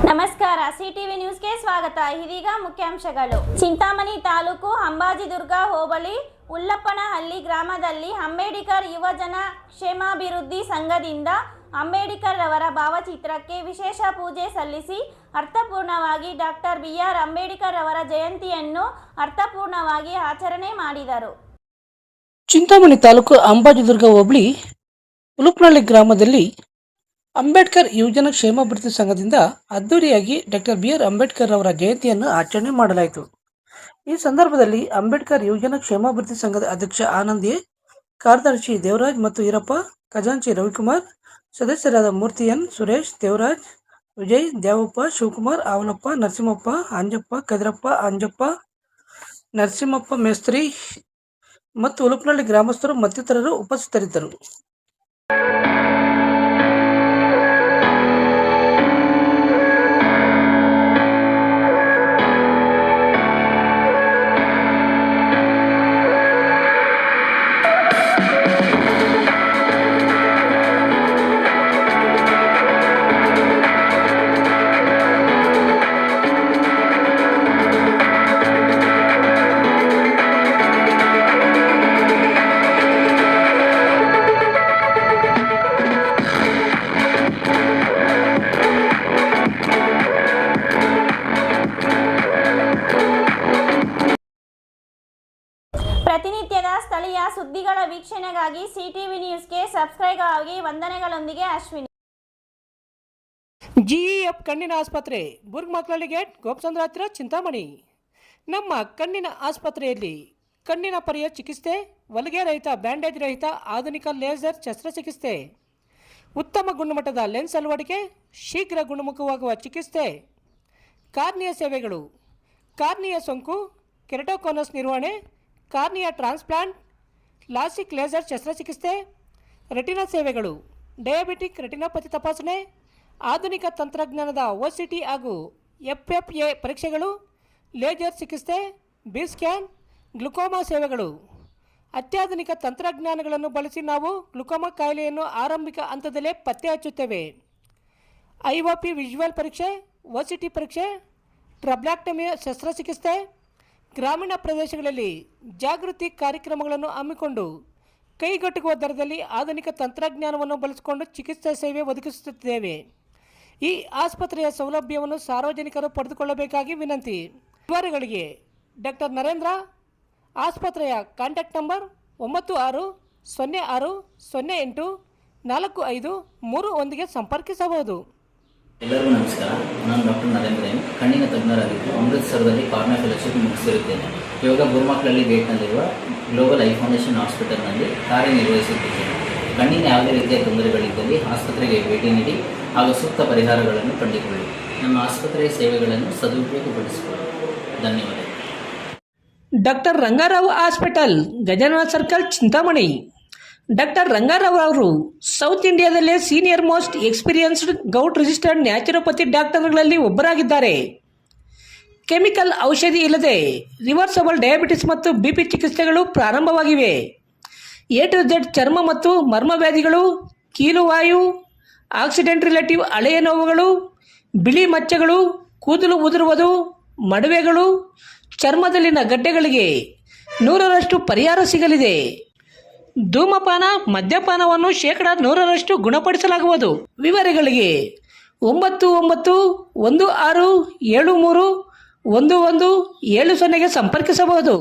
ನಮಸ್ಕಾರ ಸಿಟಿವಿ ನ್ಯೂಸ್ಗೆ ಸ್ವಾಗತ. ಇದೀಗ ಮುಖ್ಯಾಂಶಗಳು. ಚಿಂತಾಮಣಿ ತಾಲೂಕು ಅಂಬಾಜಿದುರ್ಗ ಹೋಬಳಿ ಉಲ್ಲಪ್ಪನಹಳ್ಳಿ ಗ್ರಾಮದಲ್ಲಿ ಅಂಬೇಡ್ಕರ್ ಯುವಜನ ಕ್ಷೇಮಾಭಿವೃದ್ಧಿ ಸಂಘದಿಂದ ಅಂಬೇಡ್ಕರ್ ಅವರ ಭಾವಚಿತ್ರಕ್ಕೆ ವಿಶೇಷ ಪೂಜೆ ಸಲ್ಲಿಸಿ ಅರ್ಥಪೂರ್ಣವಾಗಿ ಡಾಕ್ಟರ್ ಬಿ.ಆರ್. ಅಂಬೇಡ್ಕರ್ ಅವರ ಜಯಂತಿಯನ್ನು ಅರ್ಥಪೂರ್ಣವಾಗಿ ಆಚರಣೆ ಮಾಡಿದರು. ಚಿಂತಾಮಣಿ ತಾಲೂಕು ಅಂಬಾಜಿದುರ್ಗ ಹೋಬಳಿ ಉಲ್ಲಪ್ಪನಹಳ್ಳಿ ಗ್ರಾಮದಲ್ಲಿ ಅಂಬೇಡ್ಕರ್ ಯುವಜನ ಕ್ಷೇಮಾಭಿವೃದ್ಧಿ ಸಂಘದಿಂದ ಅದ್ದೂರಿಯಾಗಿ ಡಾಕ್ಟರ್ ಬಿ.ಆರ್. ಅಂಬೇಡ್ಕರ್ ಅವರ ಜಯಂತಿಯನ್ನು ಆಚರಣೆ ಮಾಡಲಾಯಿತು. ಈ ಸಂದರ್ಭದಲ್ಲಿ ಅಂಬೇಡ್ಕರ್ ಯುವಜನ ಕ್ಷೇಮಾಭಿವೃದ್ಧಿ ಸಂಘದ ಅಧ್ಯಕ್ಷ ಆನಂದ್ ಎ, ಕಾರ್ಯದರ್ಶಿ ದೇವರಾಜ್ ಮತ್ತು ಈರಪ್ಪ, ಖಜಾಂಚಿ ರವಿಕುಮಾರ್, ಸದಸ್ಯರಾದ ಮೂರ್ತಿ ಎನ್, ಸುರೇಶ್, ದೇವರಾಜ್, ವಿಜಯ್, ದೇವಪ್ಪ, ಶಿವಕುಮಾರ್, ಆವಲಪ್ಪ, ನರಸಿಂಹಪ್ಪ, ಅಂಜಪ್ಪ, ಕದಿರಪ್ಪ, ಅಂಜಪ್ಪ, ನರಸಿಂಹಪ್ಪ ಮೇಸ್ತ್ರಿ ಮತ್ತು ಉಲ್ಲಪ್ಪನಹಳ್ಳಿ ಗ್ರಾಮಸ್ಥರು ಮತ್ತಿತರರು ಉಪಸ್ಥಿತರಿದ್ದರು. ಪ್ರತಿನಿತ್ಯದ ಸ್ಥಳೀಯ ಸುದ್ದಿಗಳ ವೀಕ್ಷಣೆಗಾಗಿ ಸಿಟಿವಿ ನ್ಯೂಸ್ಗೆ ಸಬ್ಸ್ಕ್ರೈಬ್ ಆಗಿ. ವಂದನೆಗಳೊಂದಿಗೆ ಅಶ್ವಿನಿ. ಜಿಇಎಫ್ ಕಣ್ಣಿನ ಆಸ್ಪತ್ರೆ, ಬುರ್ಗ್ ಮಕ್ಳಳ್ಳಿ ಗೇಟ್, ಗೋಪಚಂದ್ರ ಹತ್ರ, ಚಿಂತಾಮಣಿ. ನಮ್ಮ ಕಣ್ಣಿನ ಆಸ್ಪತ್ರೆಯಲ್ಲಿ ಕಣ್ಣಿನ ಪರ್ಯ ಚಿಕಿತ್ಸೆ, ಹೊಲಿಗೆ ರಹಿತ, ಬ್ಯಾಂಡೇಜ್ ರಹಿತ ಆಧುನಿಕ ಲೇಸರ್ ಶಸ್ತ್ರಚಿಕಿತ್ಸೆ, ಉತ್ತಮ ಗುಣಮಟ್ಟದ ಲೆನ್ಸ್ ಅಳವಡಿಕೆ, ಶೀಘ್ರ ಗುಣಮುಖವಾಗುವ ಚಿಕಿತ್ಸೆ, ಕಾರ್ನಿಯ ಸೇವೆಗಳು, ಕಾರ್ನಿಯ ಸೋಂಕು, ಕೆರಟೋಕೋನಸ್ ನಿರ್ವಹಣೆ, ಕಾರ್ನಿಯ ಟ್ರಾನ್ಸ್ಪ್ಲಾಂಟ್, ಲಾಸಿಕ್ ಲೇಸರ್ ಶಸ್ತ್ರಚಿಕಿತ್ಸೆ, ರೆಟಿನಾ ಸೇವೆಗಳು, ಡಯಾಬಿಟಿಕ್ ರೆಟಿನೋಪತಿ ತಪಾಸಣೆ, ಆಧುನಿಕ ತಂತ್ರಜ್ಞಾನದ OCT ಹಾಗೂ FFA ಪರೀಕ್ಷೆಗಳು, ಲೇಸರ್ ಚಿಕಿತ್ಸೆ, ಬಿ ಸ್ಕ್ಯಾನ್, ಗ್ಲುಕೋಮಾ ಸೇವೆಗಳು. ಅತ್ಯಾಧುನಿಕ ತಂತ್ರಜ್ಞಾನಗಳನ್ನು ಬಳಸಿ ನಾವು ಗ್ಲುಕೋಮಾ ಕಾಯಿಲೆಯನ್ನು ಆರಂಭಿಕ ಹಂತದಲ್ಲೇ ಪತ್ತೆ ಹಚ್ಚುತ್ತೇವೆ. IOP ವಿಜುವಲ್ ಪರೀಕ್ಷೆ, OCT ಪರೀಕ್ಷೆ, ಟ್ರಬ್ಲಾಕ್ಟಮಿ ಶಸ್ತ್ರಚಿಕಿತ್ಸೆ, ಗ್ರಾಮೀಣ ಪ್ರದೇಶಗಳಲ್ಲಿ ಜಾಗೃತಿ ಕಾರ್ಯಕ್ರಮಗಳನ್ನು ಹಮ್ಮಿಕೊಂಡು ಕೈಗೆಟುಕುವ ದರದಲ್ಲಿ ಆಧುನಿಕ ತಂತ್ರಜ್ಞಾನವನ್ನು ಬಳಸಿಕೊಂಡು ಚಿಕಿತ್ಸಾ ಸೇವೆ ಒದಗಿಸುತ್ತಿದ್ದೇವೆ. ಈ ಆಸ್ಪತ್ರೆಯ ಸೌಲಭ್ಯವನ್ನು ಸಾರ್ವಜನಿಕರು ಪಡೆದುಕೊಳ್ಳಬೇಕಾಗಿ ವಿನಂತಿ. ವಿವರಗಳಿಗೆ ಡಾಕ್ಟರ್ ನರೇಂದ್ರ, ಆಸ್ಪತ್ರೆಯ ಕಾಂಟ್ಯಾಕ್ಟ್ ನಂಬರ್ 9606084531ಗೆ ಸಂಪರ್ಕಿಸಬಹುದು. ಎಲ್ಲರಿಗೂ ನಮಸ್ಕಾರ. ನಾನು ಡಾಕ್ಟರ್ ನರೇಂದ್ರ ಎಂ, ಕಣ್ಣಿನ ತಜ್ಞರಾಗಿದ್ದು ಅಮೃತಸರದಲ್ಲಿ ಕಾರ್ನಿಯಾ ಫೆಲೋಶಿಪ್ ಮುಗಿಸಿರುತ್ತೇನೆ. ಇವಾಗ ಬುರ್ಮಕ್ಳಳ್ಳಿ ಗೇಟ್ನಲ್ಲಿರುವ ಗ್ಲೋಬಲ್ ಐ ಫೌಂಡೇಶನ್ ಹಾಸ್ಪಿಟಲ್ನಲ್ಲಿ ಕಾರ್ಯನಿರ್ವಹಿಸುತ್ತಿದ್ದೇನೆ. ಕಣ್ಣಿನ ಯಾವುದೇ ರೀತಿಯ ತೊಂದರೆಗಳಿದ್ದಲ್ಲಿ ಆಸ್ಪತ್ರೆಗೆ ಭೇಟಿ ನೀಡಿ ಹಾಗೂ ಸೂಕ್ತ ಪರಿಹಾರಗಳನ್ನು ಕಂಡುಕೊಳ್ಳಿ. ನಮ್ಮ ಆಸ್ಪತ್ರೆಯ ಸೇವೆಗಳನ್ನು ಸದುಪಯೋಗಪಡಿಸಿಕೊಳ್ಳಿ. ಧನ್ಯವಾದ. Doctor Rangarao hospital, Gajanana circle, Chintamani. Doctor Rangarao ಅವರು ಸೌತ್ ಇಂಡಿಯಾದಲ್ಲೇ senior most experienced govt registered naturopathy ಡಾಕ್ಟರ್ಗಳಲ್ಲಿ ಒಬ್ಬರಾಗಿದ್ದಾರೆ. ಕೆಮಿಕಲ್ ಔಷಧಿ ಇಲ್ಲದೆ ರಿವರ್ಸಬಲ್ ಡಯಾಬಿಟಿಸ್ ಮತ್ತು BP ಚಿಕಿತ್ಸೆಗಳು ಪ್ರಾರಂಭವಾಗಿವೆ. A to Z ಚರ್ಮ ಮತ್ತು ಮರ್ಮವ್ಯಾಧಿಗಳು, ಕೀಲುವಾಯು, ಆಕ್ಸಿಡೆಂಟ್ ರಿಲೇಟಿವ್ ಹಳೆಯ ನೋವುಗಳು, ಬಿಳಿ ಮಚ್ಚೆಗಳು, ಕೂದಲು ಉದುರುವುದು, ಮಡುವೆಗಳು, ಚರ್ಮದಲ್ಲಿನ ಗಡ್ಡೆಗಳಿಗೆ 100% ಪರಿಹಾರ ಸಿಗಲಿದೆ. ಧೂಮಪಾನ, ಮದ್ಯಪಾನವನ್ನು 100% ಗುಣಪಡಿಸಲಾಗುವುದು. ವಿವರಗಳಿಗೆ 9916731170ಗೆ ಸಂಪರ್ಕಿಸಬಹುದು.